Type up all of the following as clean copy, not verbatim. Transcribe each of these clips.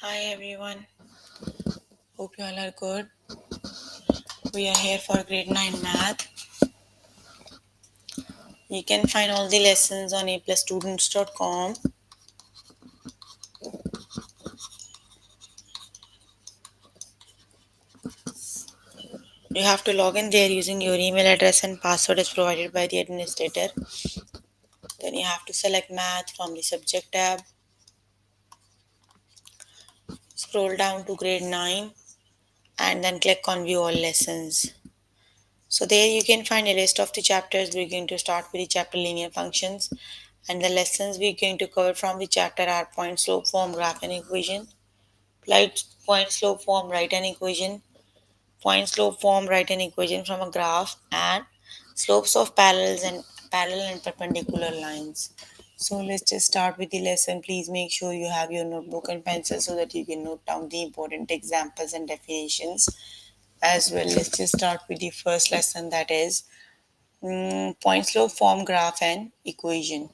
Hi everyone, hope you all are good. We are here for grade 9 math. You can find all the lessons on aplusstudents.com. You have to log in there using your email address and password is provided by the administrator. Then you have to select math from the subject tab. Scroll down to grade 9 and then click on view all lessons. So there you can find a list of the chapters. We're going to start with the chapter linear functions, and the lessons we're going to cover from the chapter are point, slope, form, graph and equation. Point, slope, form, write an equation. Point, slope, form, write an equation from a graph, and slopes of parallel and perpendicular lines. So let's just start with the lesson. Please make sure you have your notebook and pencil so that you can note down the important examples and definitions as well. Let's just start with the first lesson, that is point, slope, form, graph and equation.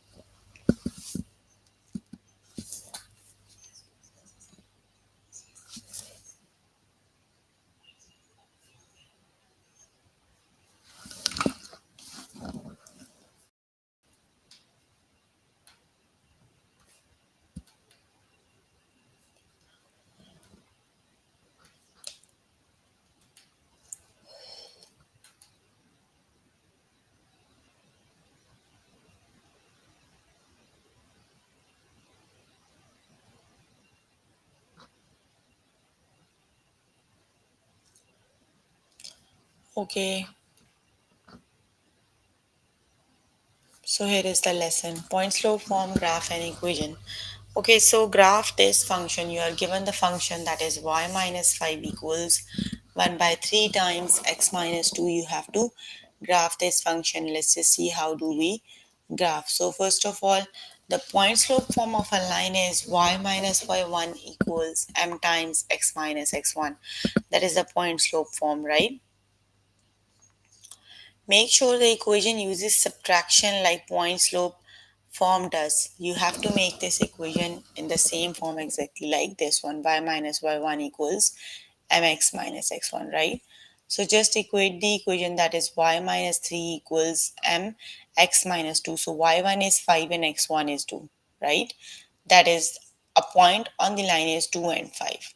Okay, so here is the lesson. Point, slope, form, graph and equation. Okay, so graph this function. You are given the function that is y minus 5 equals 1 by 3 times x minus 2. You have to graph this function. Let's just see how do we graph. So first of all, the point slope form of a line is y minus y1 equals m times x minus x1. That is the point slope form, right? Make sure the equation uses subtraction like point slope form does. You have to make this equation in the same form exactly like this one. Y minus y1 equals mx minus x1, right? So just equate the equation, that is y minus 3 equals mx minus 2. So y1 is 5 and x1 is 2, right? That is, a point on the line is 2 and 5.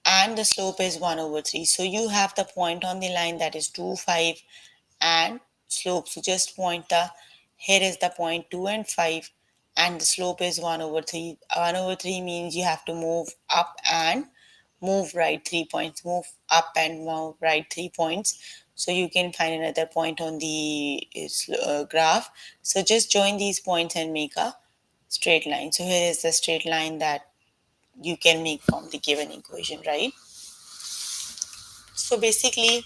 And the slope is 1 over 3. So you have the point on the line that is 2, 5 and slope. So just point the, here is the point 2 and 5 and the slope is 1 over 3. 1 over 3 means you have to move up and move right 3 points. Move up and move right 3 points. So you can find another point on the graph. So just join these points and make a straight line. So here is the straight line that you can make from the given equation, right? So basically,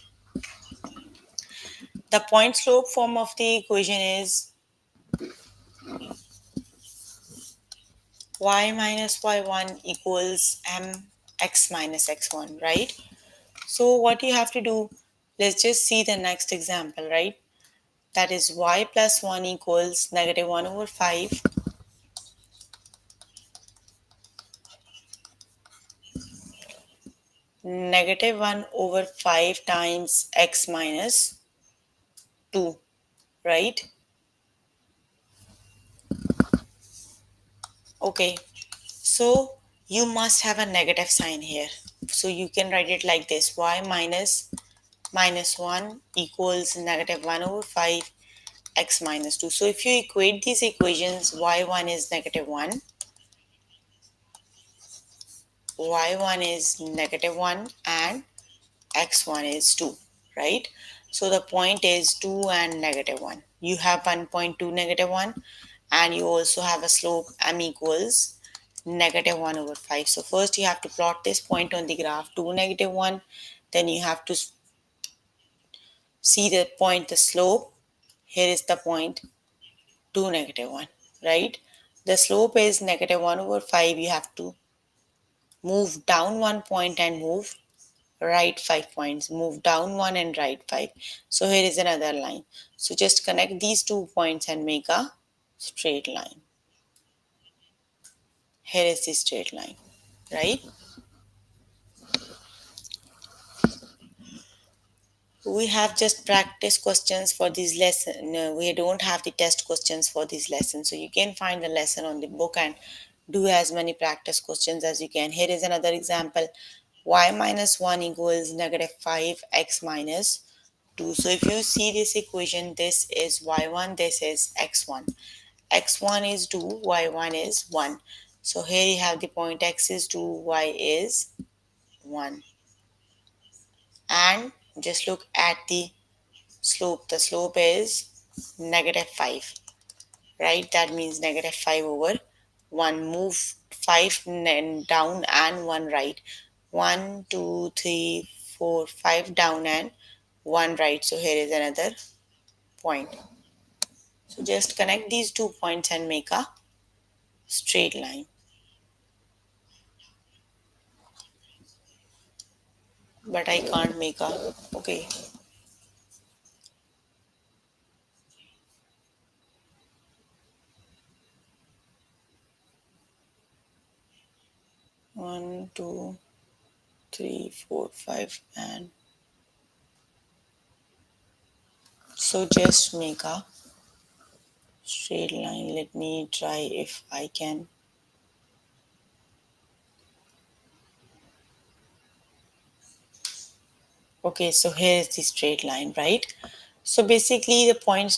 the point slope form of the equation is y minus y1 equals mx minus x1, right? So what you have to do, let's just see the next example, right? That is y plus 1 equals negative 1 over 5. Negative 1 over 5 times x minus 2, right? Okay, so you must have a negative sign here. So you can write it like this: y minus 1 equals negative 1 over 5 x minus 2. So if you equate these equations, y1 is negative 1, y1 is negative 1 and x1 is 2, right? So the point is 2 and negative 1. You have 1.2 negative 1 and you also have a slope m equals negative 1 over 5. So first you have to plot this point on the graph 2 negative 1. Then you have to see the point, the slope. Here is the point 2 negative 1, right? The slope is negative 1 over 5. You have to move down 1 point and move right 5 points. Move down 1 and right 5. So here is another line. So just connect these 2 points and make a straight line. Here is the straight line. right? We have just practice questions for this lesson. No, we don't have the test questions for this lesson. So you can find the lesson on the book and do as many practice questions as you can. Here is another example. Y minus 1 equals negative 5x minus 2. So if you see this equation, this is y1, this is x1. X1 is 2, y1 is 1. So here you have the point x is 2, y is 1. And just look at the slope. The slope is negative 5, right? That means negative 5 over 1. Move 5 down and 1 right. 1, 2, 3, 4, 5 down and 1 right. So here is another point. So just connect these 2 points and make a straight line. But I can't make a, okay. 1, 2, 3, 4, 5, and so just make a straight line. Let me try if I can. Okay, so here is the straight line, right? So basically the point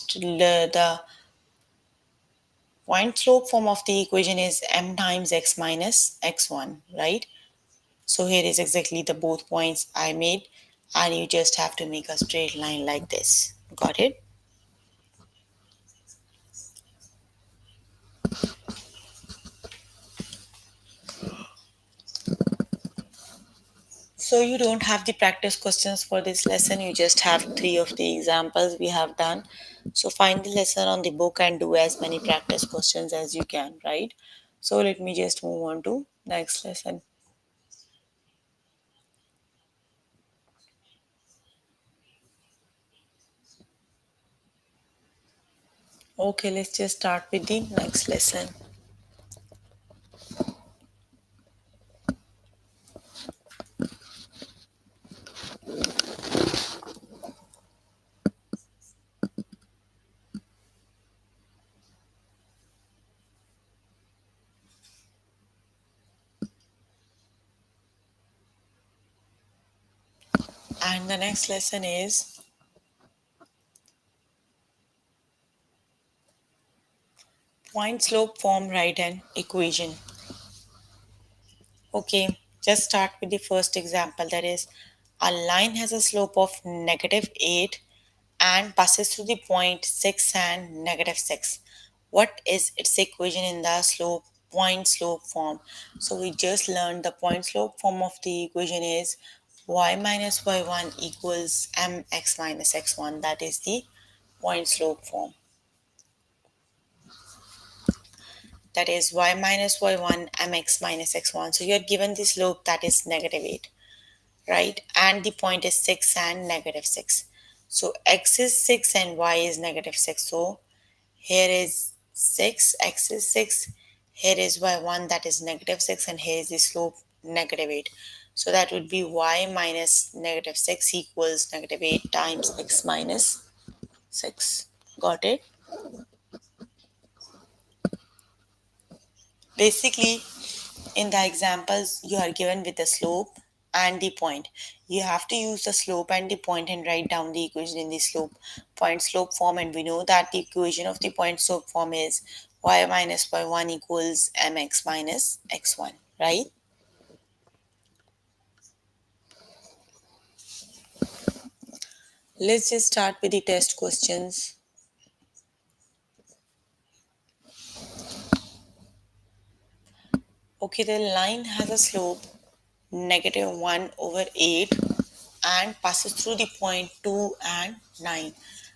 slope form of the equation is m times x minus x1, right? So here is exactly the both points I made, and you just have to make a straight line like this. Got it? So you don't have the practice questions for this lesson. You just have three of the examples we have done. So find the lesson on the book and do as many practice questions as you can, right? So let me just move on to next lesson. Okay, let's just start with the next lesson. And the next lesson is point slope form right hand equation. Okay, just start with the first example, that is a line has a slope of negative 8 and passes through the point 6 and negative 6. What is its equation in the point slope form? So we just learned the point slope form of the equation is y minus y1 equals mx minus x1. That is the point slope form. That is y minus y1 mx minus x1. So you are given the slope that is negative 8, right? And the point is 6 and negative 6. So x is 6 and y is negative 6. So here is 6, x is 6. Here is y1 that is negative 6, and here is the slope negative 8. So that would be y minus negative 6 equals negative 8 times x minus 6. Got it? Basically, in the examples, you are given with the slope and the point. You have to use the slope and the point and write down the equation in the point slope form. And we know that the equation of the point slope form is y minus y1 equals mx minus x1, right? Let's just start with the test questions. Okay, the line has a slope negative 1 over 8 and passes through the point 2 and 9.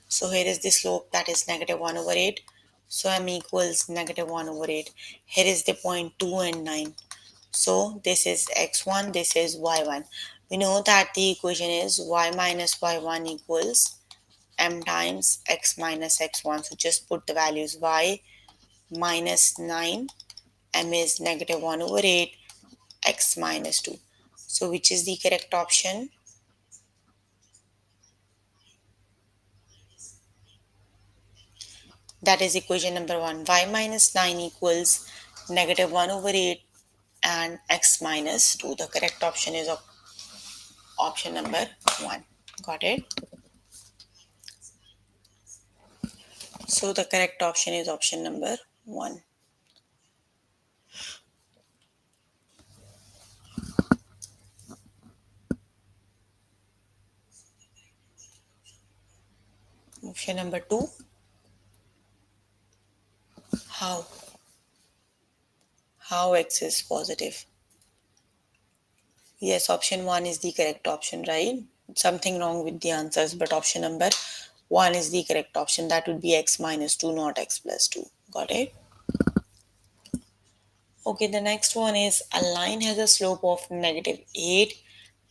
So here is the slope that is negative 1 over 8. So m equals negative 1 over 8. Here is the point 2 and 9. So this is x1, this is y1. We know that the equation is y minus y1 equals m times x minus x1. So just put the values y minus 9, m is negative 1 over 8, x minus 2. So which is the correct option? That is equation number 1. Y minus 9 equals negative 1 over 8 and x minus 2. The correct option is option number 1. Got it? So the correct option is option number 1. Option number 2. How? How x is positive? Yes, option 1 is the correct option, right? Something wrong with the answers, but option number 1 is the correct option. That would be x minus 2, not x plus 2. Got it? Okay, the next one is a line has a slope of negative 8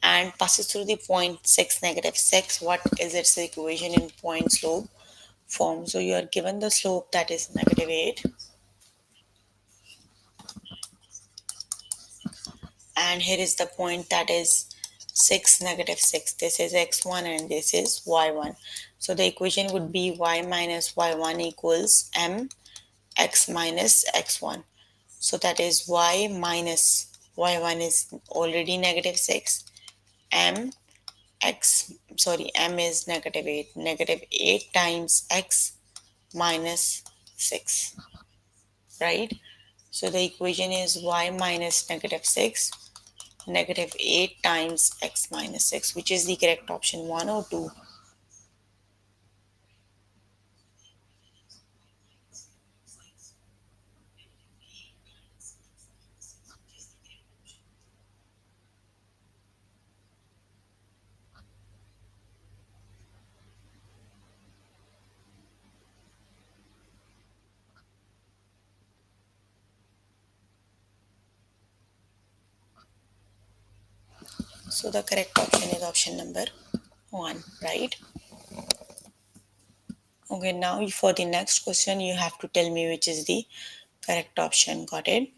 and passes through the point 6, negative 6. What is its equation in point slope form? So you are given the slope that is negative 8, and here is the point that is 6, negative 6. This is x1 and this is y1. So the equation would be y minus y1 equals m x minus x1. So that is y minus y1 is already negative 6, m m is negative 8. Negative 8 times x minus 6, right? So the equation is y minus negative 6, negative 8 times x minus 6, which is the correct option, 1 or 2. So the correct option is option number 1, right? Okay, now for the next question, you have to tell me which is the correct option. Got it?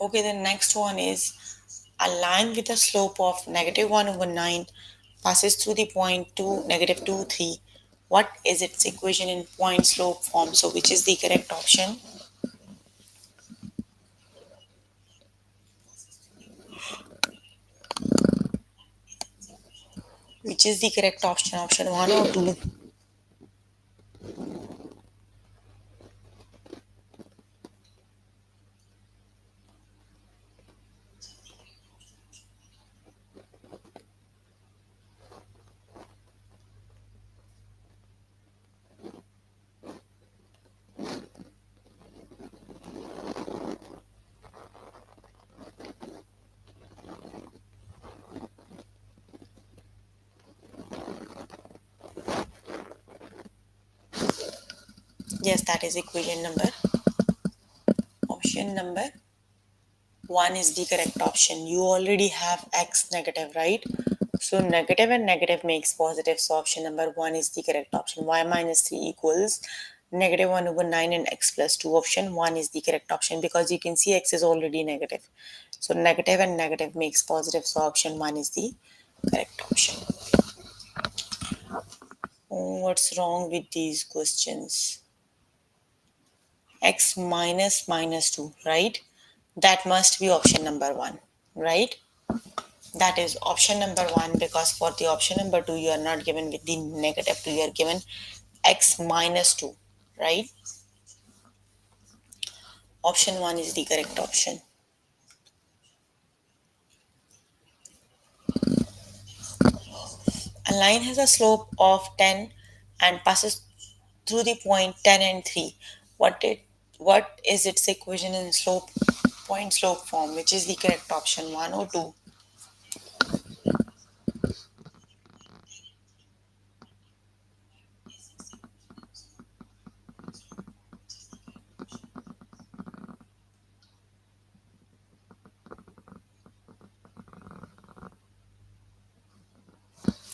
Okay, the next one is a line with a slope of negative 1 over 9 passes through the point 2, negative 2, 3. What is its equation in point slope form? So, which is the correct option? Which is the correct option? Option 1 or 2? Yes, that is equation number. Option number 1 is the correct option. You already have x negative, right? So negative and negative makes positive. So option number 1 is the correct option. Y minus 3 equals negative 1 over 9 and x plus 2. Option 1 is the correct option because you can see x is already negative. So negative and negative makes positive. So option 1 is the correct option. Oh, what's wrong with these questions? X minus minus 2, right? That must be option number 1, right? That is option number 1 because for the option number 2, you are not given with the negative 2, you are given x minus 2, right? Option 1 is the correct option. A line has a slope of 10 and passes through the point 10 and 3. What is its equation in point slope form? Which is the correct option, 1 or 2?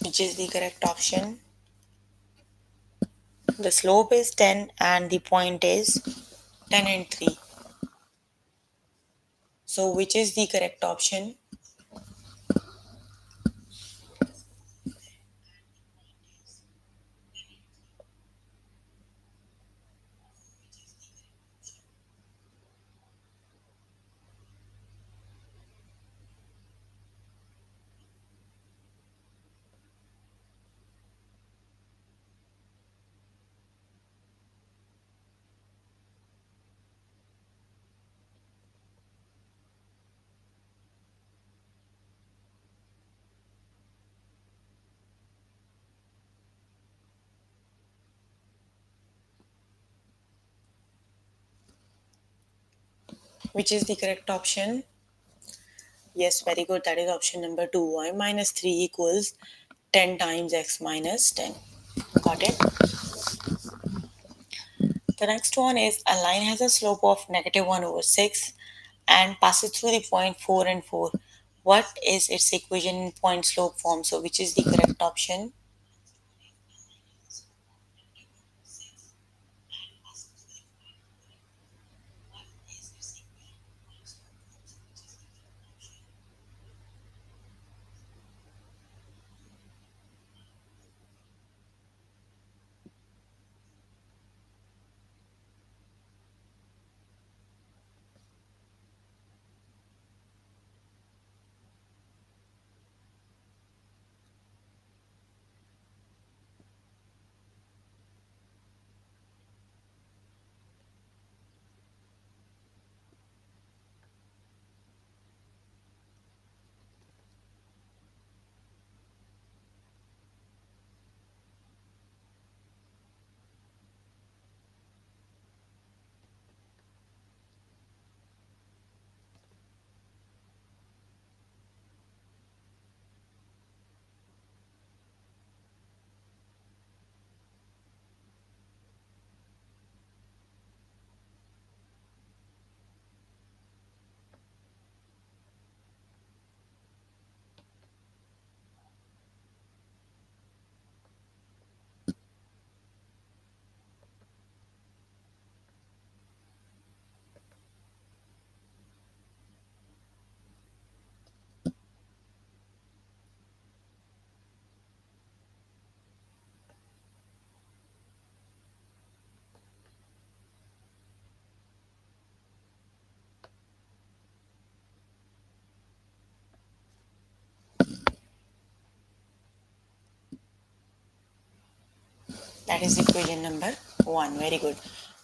Which is the correct option? The slope is 10 and the point is 10 and 3. So which is the correct option? Which is the correct option? Yes, very good. That is option number 2. Y minus 3 equals 10 times x minus 10. Got it? The next one is a line has a slope of negative 1 over 6 and passes through the point 4 and 4. What is its equation in point slope form? So, which is the correct option? That is equation number 1. Very good.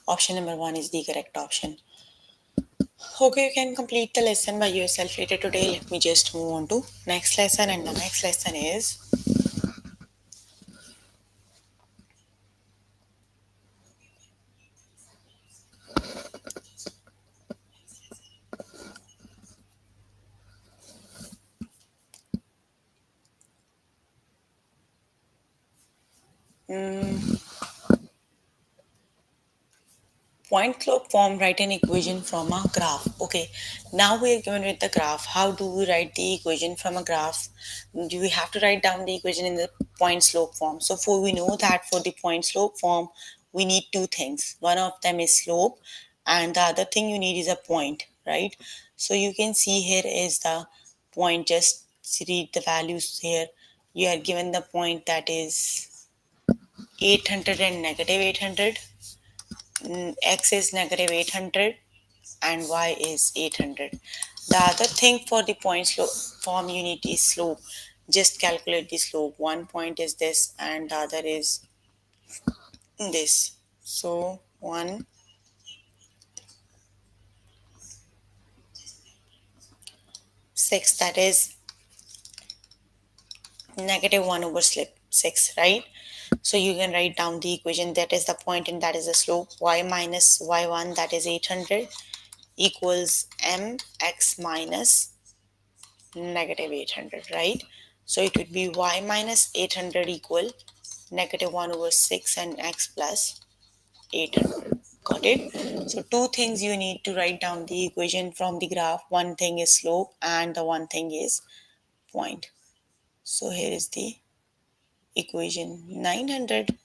Option number 1 is the correct option. Okay, you can complete the lesson by yourself later today. Let me just move on to next lesson, and the next lesson is Pointslope form. Write an equation from a graph. Okay, now we are given with the graph. How do we write the equation from a graph? Do we have to write down the equation in the point slope form? So for we know that for the point slope form, we need two things. One of them is slope, and the other thing you need is a point, right? So you can see here is the point. Just read the values here. You are given the point that is 800 and negative 800. X is negative 800 and y is 800. The other thing for the point slope form you need is slope. Just calculate the slope. One point is this and the other is this. So 1 6, that is negative 1 over slip 6, right? So you can write down the equation, that is the point and that is the slope. Y minus y1, that is 800, equals mx minus negative 800, right? So it would be y minus 800 equal negative 1 over 6 and x plus 800. Got it? So two things you need to write down the equation from the graph. One thing is slope and the one thing is point. So here is the equation 900.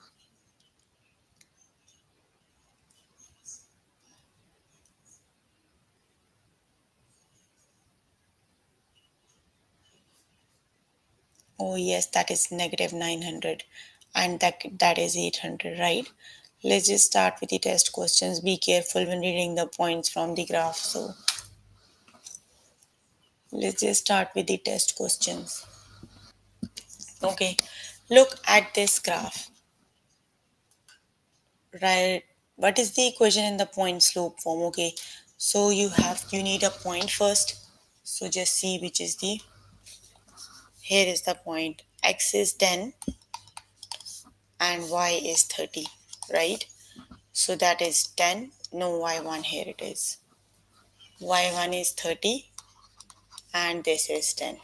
Oh yes, that is negative 900 and that is 800, right? Let's just start with the test questions. Be careful when reading the points from the graph. So let's just start with the test questions. Okay, look at this graph, right? What is the equation in the point slope form? Okay, so you need a point first. So just see which is the, here is the point. X is 10 and y is 30, right? So that is 10. No, y1, here it is. Y1 is 30 and this is 10.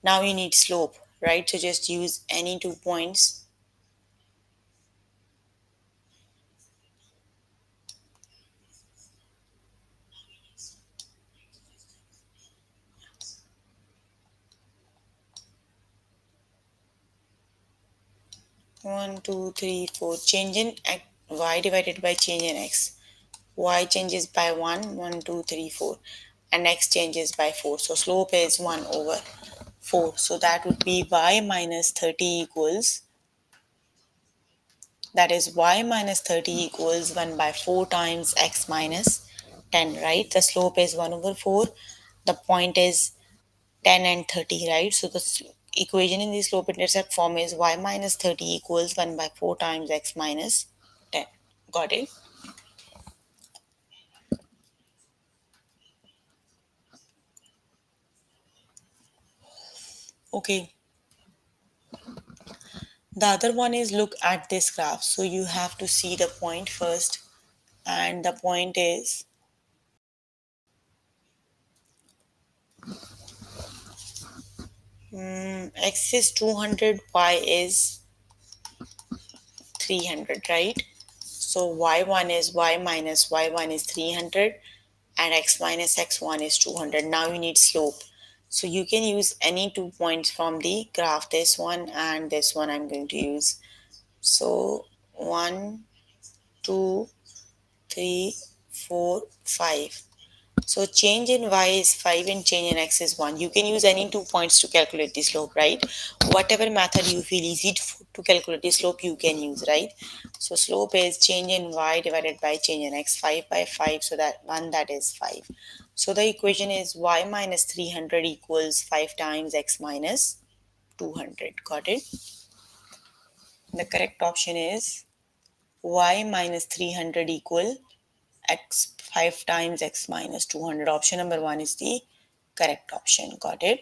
Now you need slope, right? So just use any 2 points. 1, 2, 3, 4. Change in y divided by change in x. Y changes by 1, 1, 2, 3, 4. And x changes by 4. So slope is 1 over 4. So that would be y minus 30 equals, that is y minus 30 equals 1 by 4 times x minus 10, right? The slope is 1 over 4. The point is 10 and 30, right? So the equation in the slope intercept form is y minus 30 equals 1 by 4 times x minus 10. Got it? Okay. The other one is look at this graph. So you have to see the point first, and the point is x is 200, y is 300, right? So y1 is y minus y1 is 300 and x minus x1 is 200. Now you need slope. So you can use any 2 points from the graph, this one and this one I'm going to use. So 1, 2, 3, 4, 5. So change in y is 5 and change in x is 1. You can use any 2 points to calculate the slope, right? Whatever method you feel easy to calculate the slope, you can use, right? So slope is change in y divided by change in x, 5 by 5, so that 1, that is 5. So the equation is y minus 300 equals 5 times x minus 200. Got it? The correct option is y minus 300 equal x 5 times x minus 200. Option number 1 is the correct option. Got it?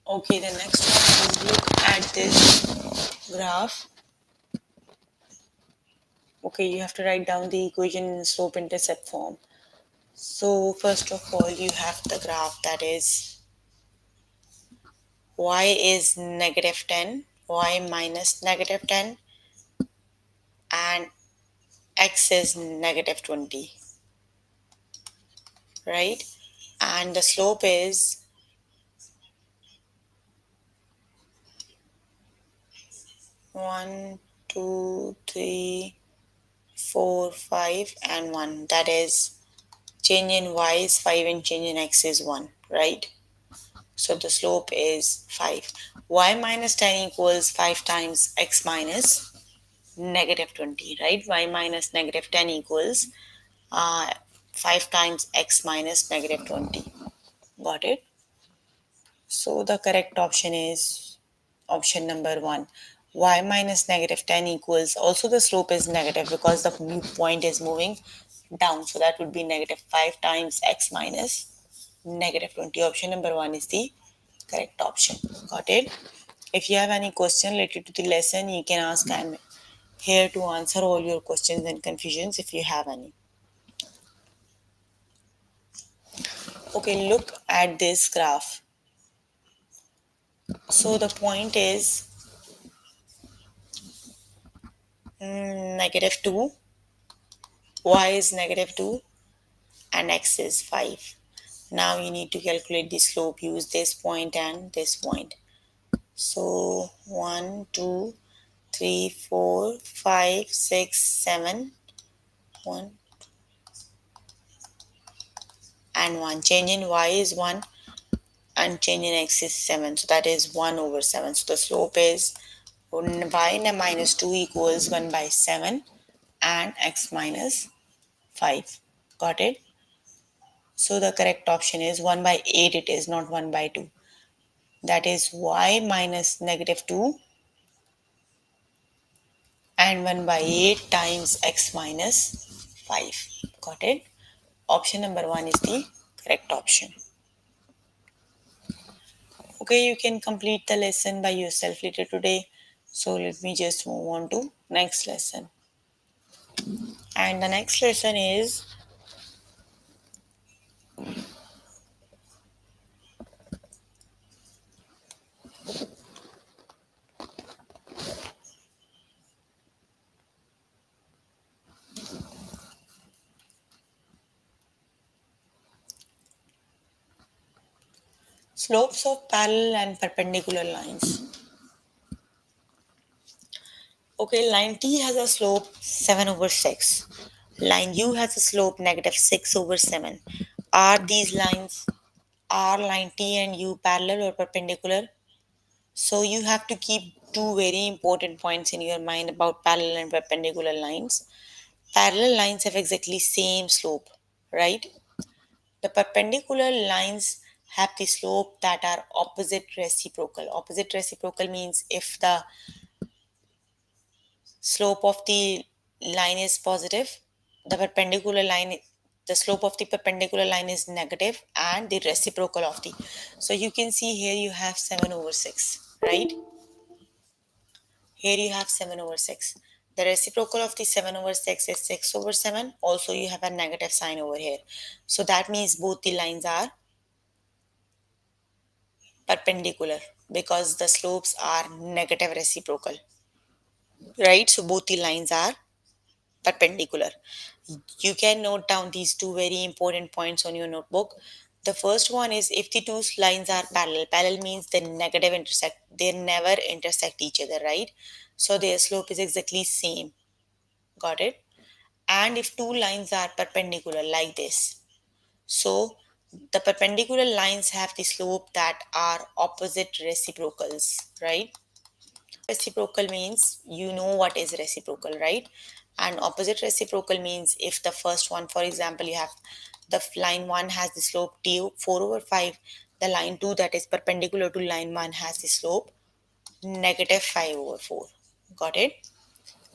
Okay, the next one is look at this graph. Okay, you have to write down the equation in slope intercept form. So first of all, you have the graph, that is y is negative 10, y minus negative 10, and x is negative 20, right? And the slope is 1, 2, 3, 4, 5, and 1. That is change in y is 5 and change in x is 1, right? So the slope is 5. Y minus 10 equals 5 times x minus negative 20, right? Y minus negative 10 equals uh, 5 times x minus negative 20. Got it? So the correct option is option number 1. Y minus negative 10 equals, also the slope is negative because the point is moving down. So that would be negative 5 times x minus negative 20. Option number 1 is the correct option. Got it? If you have any question related to the lesson, you can ask. I'm here to answer all your questions and confusions if you have any. Okay, look at this graph. So the point is negative 2, y is negative 2, and x is 5. Now you need to calculate the slope. Use this point and this point. So 1, 2, 3, 4, 5, 6, 7. 1, and 1. Change in y is 1 and change in x is 7. So that is 1 over 7. So the slope is y minus 2 equals 1 by 7 and x minus 5. Got it? So the correct option is 1 by 8 it is, not 1 by 2. That is y minus negative 2 and 1 by 8 times x minus 5. Got it? Option number 1 is the correct option. Okay, you can complete the lesson by yourself later today. So let me just move on to next lesson. And the next lesson is slopes of parallel and perpendicular lines. Okay, line T has a slope 7 over 6. Line U has a slope negative 6 over 7. Are these lines, are line T and U parallel or perpendicular? So you have to keep two very important points in your mind about parallel and perpendicular lines. Parallel lines have exactly same slope, right? The perpendicular lines have the slope that are opposite reciprocal. Opposite reciprocal means if the slope of the line is positive, the perpendicular line, the slope of the perpendicular line is negative and the reciprocal of the. So you can see here you have 7 over 6, right? Here you have 7 over 6. The reciprocal of the 7 over 6 is 6 over 7. Also, you have a negative sign over here. So that means both the lines are perpendicular because the slopes are negative reciprocal, right? So both the lines are perpendicular. You can note down these two very important points on your notebook. The first one is if the two lines are parallel. Parallel means they negative intersect. They never intersect each other, right? So their slope is exactly same. Got it? And if two lines are perpendicular like this, so the perpendicular lines have the slope that are opposite reciprocals, right? Reciprocal means you know what is reciprocal, right? And opposite reciprocal means if the first one, for example, you have the line 1 has the slope t 4 over 5, the line 2 that is perpendicular to line 1 has the slope negative 5 over 4. Got it?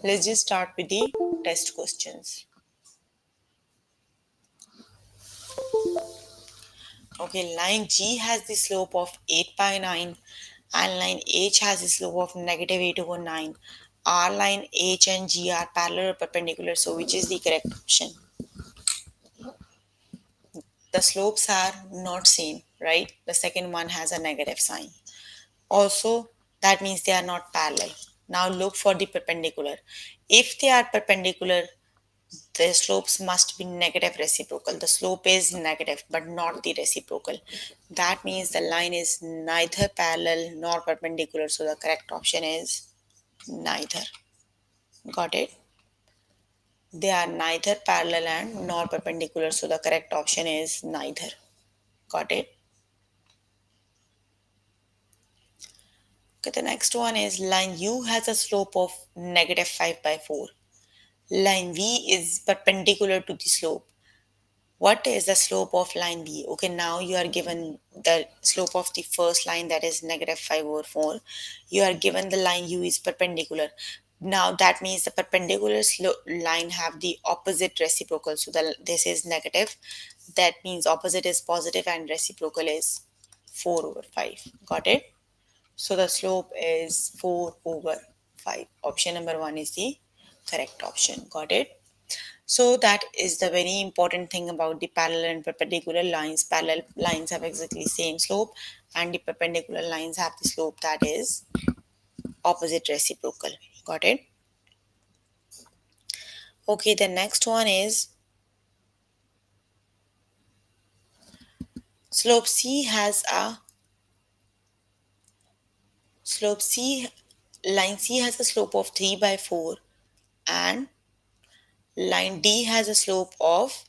Let's just start with the test questions. Okay, line G has the slope of 8 by 9 and line H has the slope of negative 8 over 9. Are line H and G are parallel or perpendicular? So which is the correct option? The slopes are not same, right? The second one has a negative sign. Also, that means they are not parallel. Now look for the perpendicular. If they are perpendicular, the slopes must be negative reciprocal. The slope is negative but not the reciprocal. That means the line is neither parallel nor perpendicular. So the correct option is neither. Got it? They are neither parallel and nor perpendicular. So the correct option is neither. Got it? Okay, the next one is line U has a slope of negative 5 by 4. Line V is perpendicular to the slope. What is the slope of line B? Okay, now you are given the slope of the first line that is negative 5 over 4. You are given the line U is perpendicular. Now that means the perpendicular line have the opposite reciprocal. So this is negative. That means opposite is positive and reciprocal is 4 over 5. Got it? So the slope is 4 over 5. Option number 1 is the correct option. Got it? So that is the very important thing about the parallel and perpendicular lines. Parallel lines have exactly same slope and the perpendicular lines have the slope that is opposite reciprocal. Got it? Okay, the next one is slope C has a slope C line C has a slope of 3 by 4 and line D has a slope of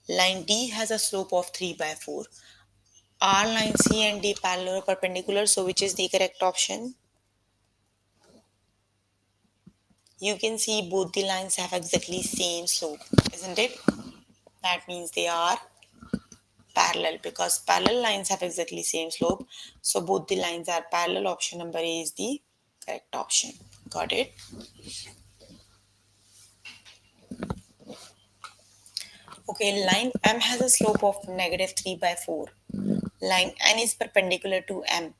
Line D has a slope of 3 by 4. Are line C and D parallel or perpendicular? So which is the correct option? You can see both the lines have exactly same slope, isn't it? That means they are parallel because parallel lines have exactly same slope. So both the lines are parallel. Option number A is the correct option. Got it? Okay, line M has a slope of negative 3 by 4. Line N is perpendicular to M.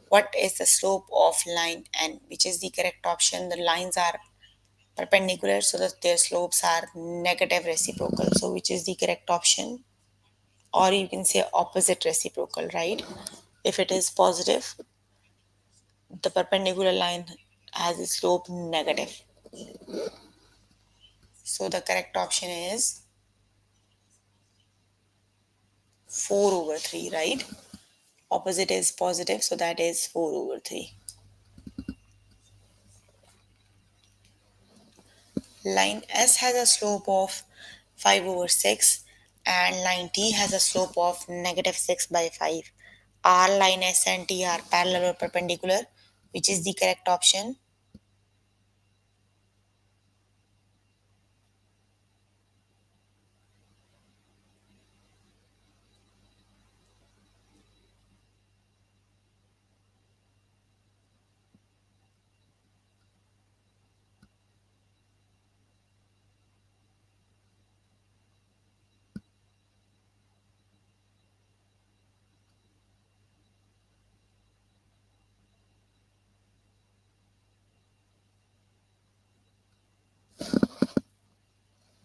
What is the slope of line N? Which is the correct option? The lines are perpendicular so that their slopes are negative reciprocal. So which is the correct option? Or you can say opposite reciprocal, right? If it is positive, the perpendicular line has a slope negative. So the correct option is 4 over 3, right? Opposite is positive, so that is 4 over 3. Line S has a slope of 5 over 6 and line T has a slope of negative 6 by 5. Are line S and T are parallel or perpendicular? Which is the correct option?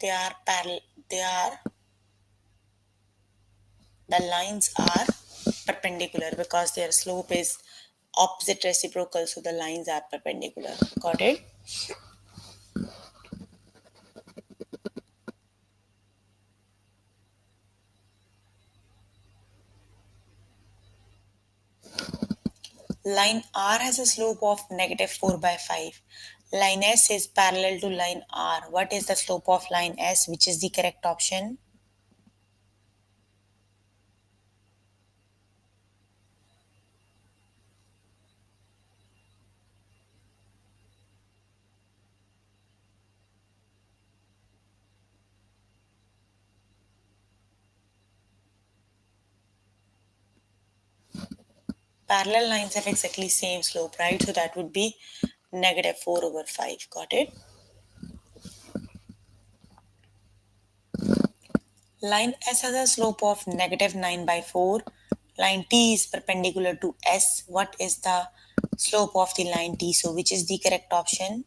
They are parallel. They are the lines are perpendicular because their slope is opposite reciprocal, so the lines are perpendicular. Got it? Line R has a slope of negative 4 by 5. Line S is parallel to line R. What is the slope of line S? Which is the correct option? Parallel lines have exactly same slope, right? So that would be negative 4 over 5. Got it? Line S has a slope of negative 9 by 4. Line T is perpendicular to S. What is the slope of the line T? So which is the correct option?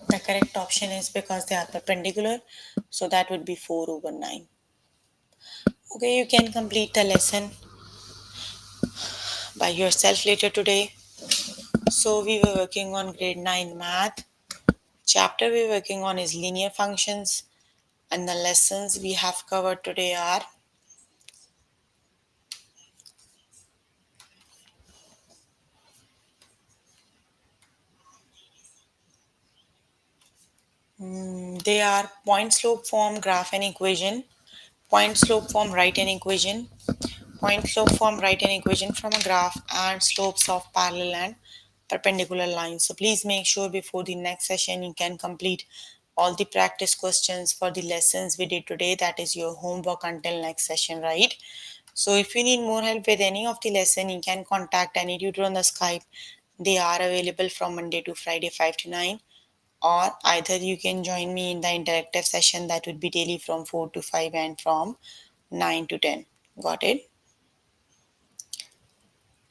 The correct option is because they are perpendicular. So that would be 4 over 9. Okay, you can complete the lesson by yourself later today. So we were working on grade 9 math. Chapter we're working on is linear functions, and the lessons we have covered today are they are point slope form graph and equation, point slope form write an equation, point slope form write an equation from a graph, and slopes of parallel and perpendicular lines. So please make sure before the next session you can complete all the practice questions for the lessons we did today. That is your homework until next session, right? So if you need more help with any of the lesson, you can contact any tutor on the Skype. They are available from Monday to Friday 5 to 9. or either you can join me in the interactive session that would be daily from 4 to 5 and from 9 to 10. Got it?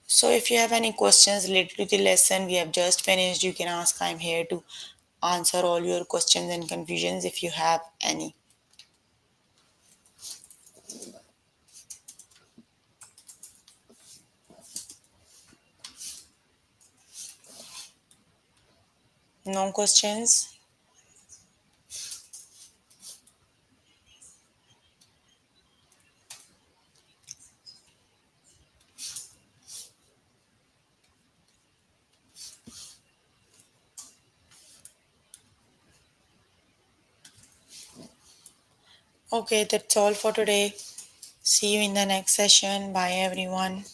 So if you have any questions related to the lesson we have just finished, you can ask. I'm here to answer all your questions and confusions if you have any. No questions? Okay, that's all for today. See you in the next session. Bye everyone.